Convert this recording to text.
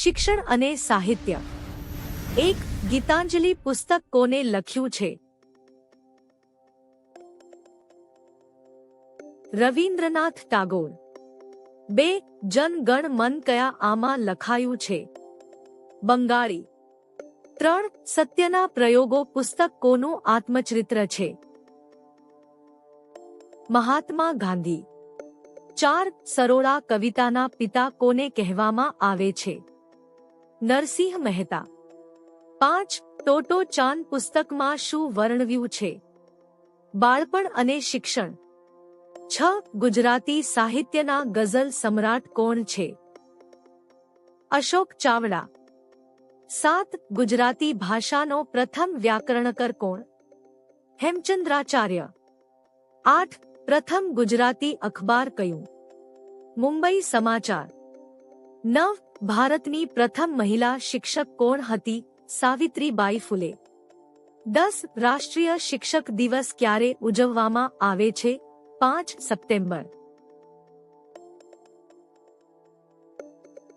શિક્ષણ અને સાહિત્ય. 1. ગીતાંજલિ પુસ્તક કોને લખ્યું છે? રવિન્દ્રનાથ ટાગોર. 2. જન ગણ મન કયા આમાં લખાયું છે? બંગાળી. 3. સત્યના પ્રયોગો પુસ્તક કોનું આત્મચરિત્ર છે? મહાત્મા ગાંધી. 4. સરોડા કવિતાના પિતા કોને કહેવામાં આવે છે? નરસિંહ મહેતા. 5. ટોટો ચાન પુસ્તકમાં શું વર્ણવ્યું છે? બાળપણ અને શિક્ષણ. 6. ગુજરાતી સાહિત્યના ગઝલ સમ્રાટ કોણ છે? અશોક ચાવડા. 7. ગુજરાતી ભાષાનો પ્રથમ વ્યાકરણકાર કોણ? હેમચંદ્રાચાર્ય. 8. પ્રથમ ગુજરાતી અખબાર કયું? મુંબઈ સમાચાર. 9. ભારતની પ્રથમ મહિલા શિક્ષક કોણ હતી? સાવિત્રીબાઈ ફુલે. 10. રાષ્ટ્રીય શિક્ષક દિવસ ક્યારે ઉજવવામાં આવે છે? 5 સપ્ટેમ્બર.